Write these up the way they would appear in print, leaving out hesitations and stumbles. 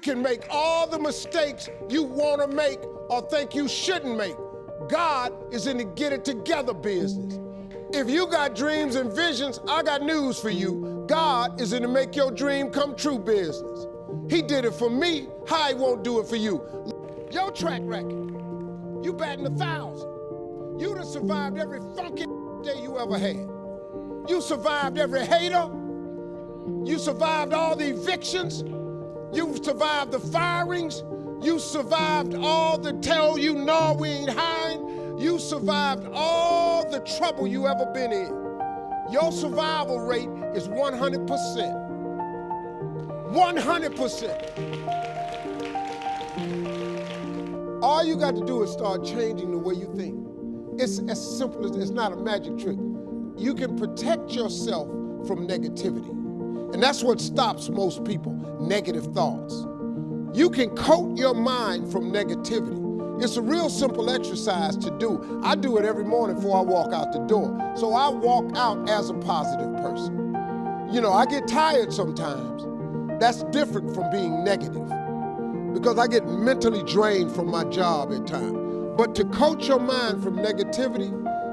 can make all the mistakes you want to make or think you shouldn't make. God is in the get it together business. If you got dreams and visions, I got news for you. God is in the make your dream come true business. He did it for me, how he won't do it for you? Your track record, you batting 1,000. You done survived every funky day you ever had. You survived every hater. You survived all the evictions. You survived the firings. You survived all the tell you no, we ain't hiring. You survived all the trouble you ever been in. Your survival rate is 100%. 100%. All you got to do is start changing the way you think. It's as simple as, it's not a magic trick. You can protect yourself from negativity. And that's what stops most people, negative thoughts. You can coat your mind from negativity. It's a real simple exercise to do. I do it every morning before I walk out the door. So I walk out as a positive person. You know, I get tired sometimes. That's different from being negative because I get mentally drained from my job at times. But to coat your mind from negativity,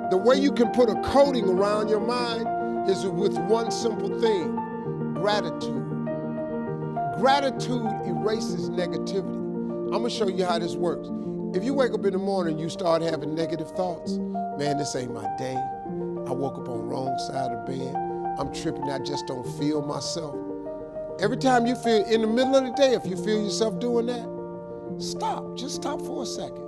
the way you can put a coating around your mind is with one simple thing, gratitude. Gratitude erases negativity. I'm gonna show you how this works. If you wake up in the morning and you start having negative thoughts, man, this ain't my day. I woke up on the wrong side of the bed. I'm tripping, I just don't feel myself. Every time you feel, in the middle of the day, if you feel yourself doing that, stop, just stop for a second.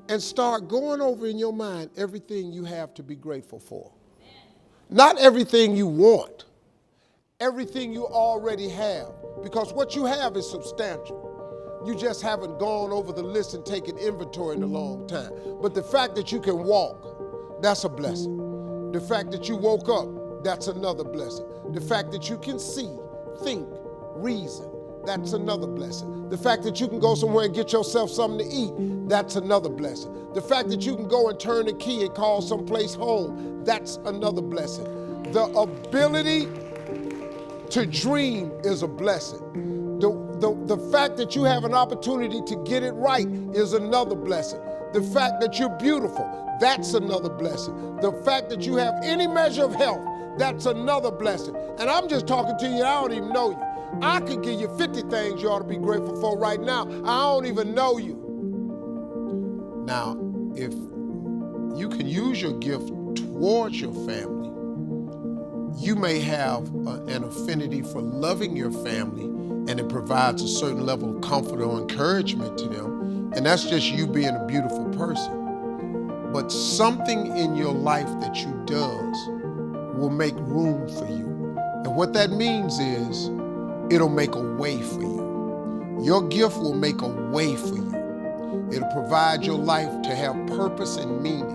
And start going over in your mind everything you have to be grateful for. Not everything you want, everything you already have. Because what you have is substantial. You just haven't gone over the list and taken inventory in a long time. But the fact that you can walk, that's a blessing. The fact that you woke up, that's another blessing. The fact that you can see, think, reason, that's another blessing. The fact that you can go somewhere and get yourself something to eat, that's another blessing. The fact that you can go and turn the key and call someplace home, that's another blessing. The ability to dream is a blessing. The fact that you have an opportunity to get it right is another blessing. The fact that you're beautiful, that's another blessing. The fact that you have any measure of health, that's another blessing. And I'm just talking to you, I don't even know you. I could give you 50 things you ought to be grateful for right now. I don't even know you. Now, if you can use your gift towards your family, you may have an affinity for loving your family, and it provides a certain level of comfort or encouragement to them, and that's just you being a beautiful person. But something in your life that you does will make room for you. And what that means is, it'll make a way for you. Your gift will make a way for you. It'll provide your life to have purpose and meaning.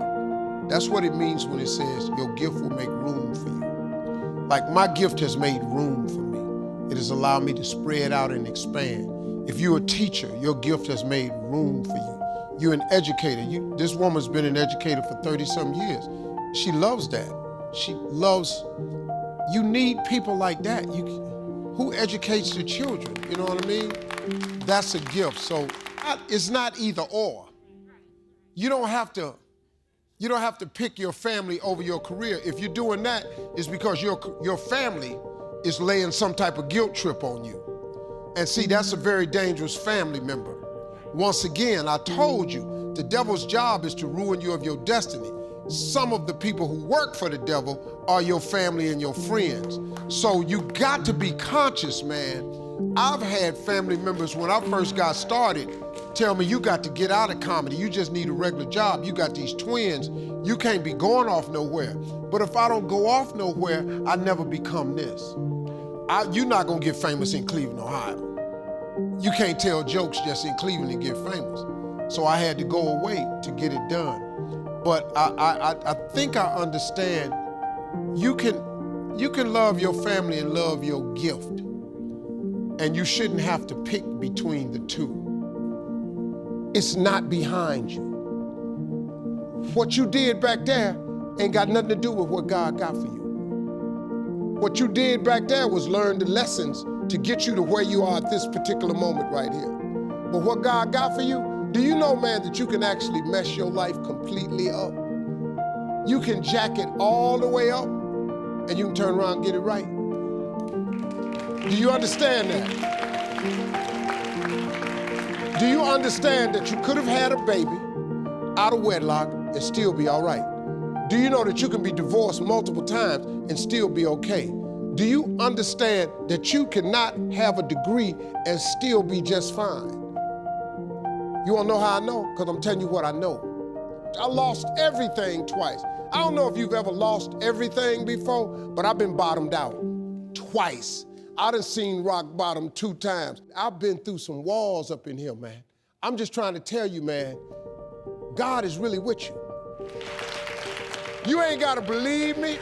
That's what it means when it says your gift will make room for you. Like my gift has made room for me. It has allowed me to spread out and expand. If you're a teacher, your gift has made room for you. You're an educator. This woman's been an educator for 30-some years. She loves that. She loves, you need people like that. Who educates the children, you know what I mean? That's a gift. So it's not either or. You don't have to pick your family over your career. If you're doing that, it's because your family is laying some type of guilt trip on you. And see, that's a very dangerous family member. Once again, I told you, the devil's job is to ruin you of your destiny. Some of the people who work for the devil are your family and your friends. So you got to be conscious, man. I've had family members when I first got started tell me, you got to get out of comedy. You just need a regular job. You got these twins. You can't be going off nowhere. But if I don't go off nowhere, I never become this. You're not gonna get famous in Cleveland, Ohio. You can't tell jokes just in Cleveland and get famous. So I had to go away to get it done. But I think I understand you can love your family and love your gift. And you shouldn't have to pick between the two. It's not behind you. What you did back there ain't got nothing to do with what God got for you. What you did back there was learn the lessons to get you to where you are at this particular moment right here. But what God got for you, do you know, man, that you can actually mess your life completely up? You can jack it all the way up, and you can turn around and get it right. Do you understand that? Do you understand that you could have had a baby out of wedlock and still be all right? Do you know that you can be divorced multiple times and still be okay? Do you understand that you cannot have a degree and still be just fine? You wanna know how I know? Because I'm telling you what I know. I lost everything twice. I don't know if you've ever lost everything before, but I've been bottomed out twice. I done seen rock bottom 2 times. I've been through some walls up in here, man. I'm just trying to tell you, man, God is really with you. You ain't gotta believe me.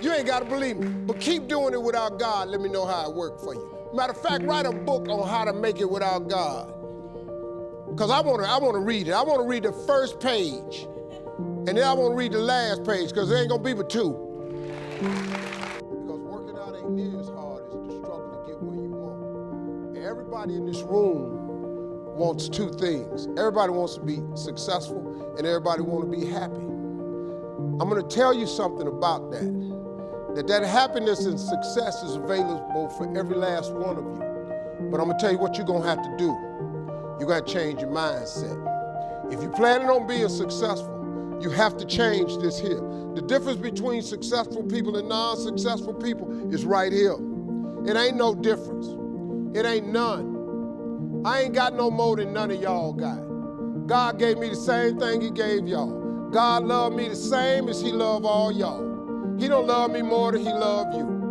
You ain't gotta believe me. But keep doing it without God. Let me know how it worked for you. Matter of fact, write a book on how to make it without God. Because I wanna read it. I wanna read the first page. And then I wanna read the last page, because there ain't gonna be but 2. Because working out ain't near as hard as the struggle to get where you want. And everybody in this room wants 2 things. Everybody wants to be successful, and everybody wants to be happy. I'm gonna tell you something about that. That happiness and success is available for every last one of you. But I'm gonna tell you what you're gonna have to do. You gotta change your mindset. If you're planning on being successful, you have to change this here. The difference between successful people and non-successful people is right here. It ain't no difference. It ain't none. I ain't got no more than none of y'all got. God gave me the same thing he gave y'all. God loved me the same as he loved all y'all. He don't love me more than he loved you.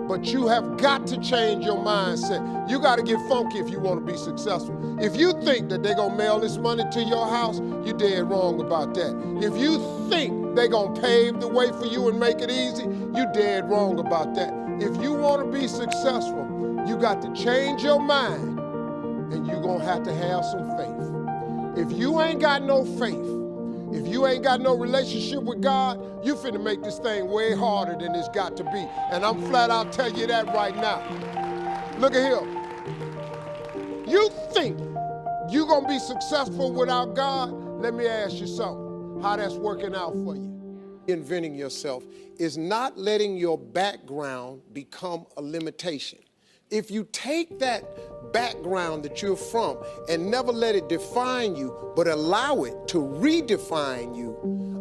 But you have got to change your mindset. You got to get funky if you want to be successful. If you think that they're going to mail this money to your house, you're dead wrong about that. If you think they're going to pave the way for you and make it easy, you're dead wrong about that. If you want to be successful, you got to change your mind, and you're going to have some faith. If you ain't got no faith, if you ain't got no relationship with God, you finna make this thing way harder than it's got to be. And I'm flat out telling you that right now. Look at here. You think you gonna be successful without God? Let me ask you something. How that's working out for you? Inventing yourself is not letting your background become a limitation. If you take that background that you're from and never let it define you, but allow it to redefine you,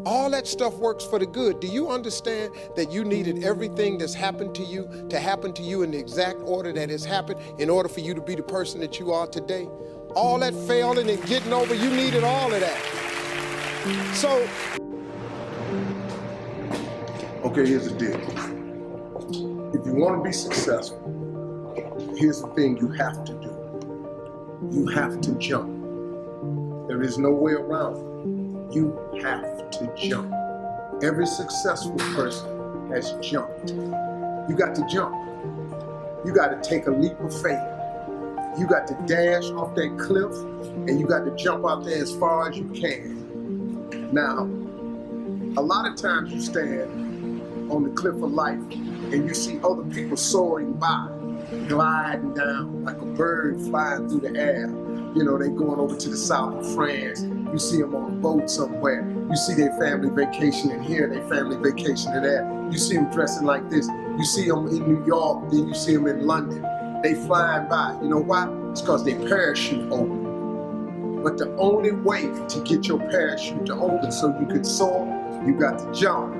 all that stuff works for the good. Do you understand that you needed everything that's happened to you to happen to you in the exact order that it's happened in order for you to be the person that you are today? All that failing and getting over, you needed all of that. So, okay, here's the deal. If you want to be successful, here's the thing you have to do. You have to jump. There is no way around it. You have to jump. Every successful person has jumped. You got to jump. You got to take a leap of faith. You got to dash off that cliff, and you got to jump out there as far as you can. Now, a lot of times you stand on the cliff of life and you see other people soaring by, gliding down like a bird flying through the air. You know, they going over to the south of France. You see them on a boat somewhere. You see their family vacationing here, their family vacationing there. You see them dressing like this. You see them in New York, then you see them in London. They flying by. You know why? It's because their parachute open. But the only way to get your parachute to open so you can soar, you got to jump.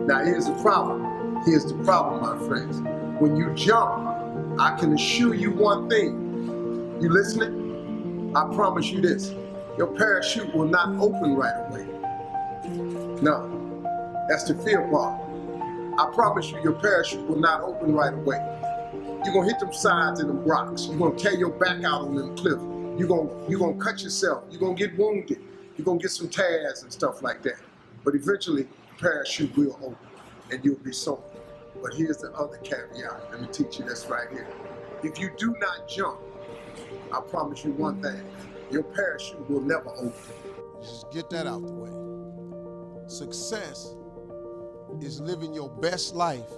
Now here's the problem. Here's the problem, my friends. When you jump, I can assure you one thing. You listening? I promise you this. Your parachute will not open right away. No, that's the fear part. I promise you your parachute will not open right away. You're gonna hit them sides and them rocks. You're gonna tear your back out on them cliffs. You're gonna cut yourself. You're gonna get wounded. You're gonna get some tears and stuff like that. But eventually, the parachute will open and you'll be soaring. But here's the other caveat. Let me teach you this right here. If you do not jump, I promise you one thing, your parachute will never open. Just get that out the way. Success is living your best life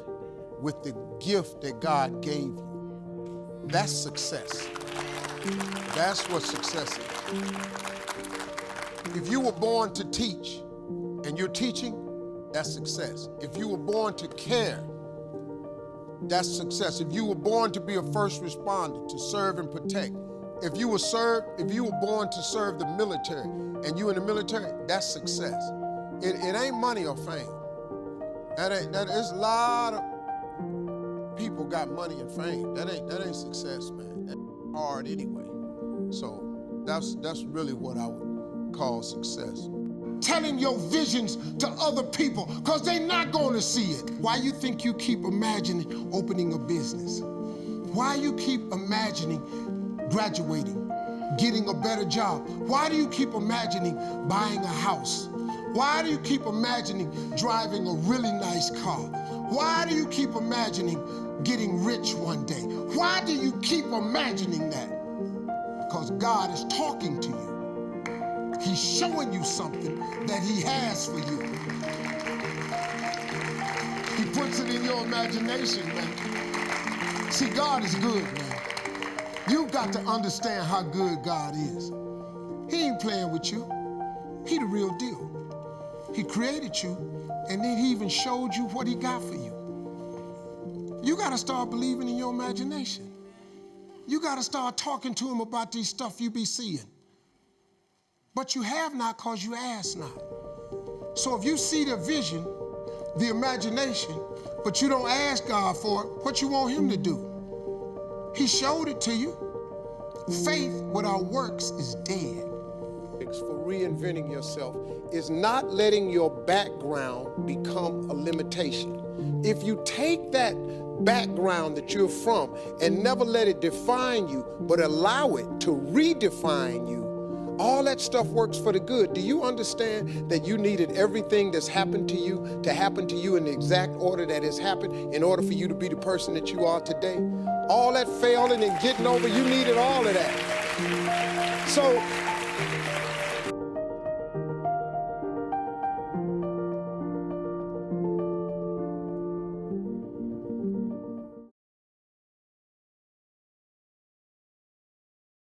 with the gift that God gave you. That's success. That's what success is. If you were born to teach and you're teaching, that's success. If you were born to care, that's success. If you were born to be a first responder, to serve and protect, if you were born to serve the military and you in the military, that's success. It ain't money or fame. There's a lot of people got money and fame. That ain't success, man. That's hard anyway. So that's really what I would call success. Telling your visions to other people, because they're not going to see it. Why you think you keep imagining opening a business? Why you keep imagining graduating, getting a better job? Why do you keep imagining buying a house? Why do you keep imagining driving a really nice car? Why do you keep imagining getting rich one day? Why do you keep imagining that? Because God is talking to you. He's showing you something that he has for you. He puts it in your imagination, man. See, God is good, man. You've got to understand how good God is. He ain't playing with you. He the real deal. He created you, and then he even showed you what he got for you. You got to start believing in your imagination. You got to start talking to him about these stuff you be seeing. But you have not because you ask not. So if you see the vision, the imagination, but you don't ask God for it, what you want him to do? He showed it to you. Faith without works is dead. For reinventing yourself is not letting your background become a limitation. If you take that background that you're from and never let it define you, but allow it to redefine you, all that stuff works for the good. Do you understand that you needed everything that's happened to you to happen to you in the exact order that has happened in order for you to be the person that you are today? All that failing and getting over, you needed all of that. So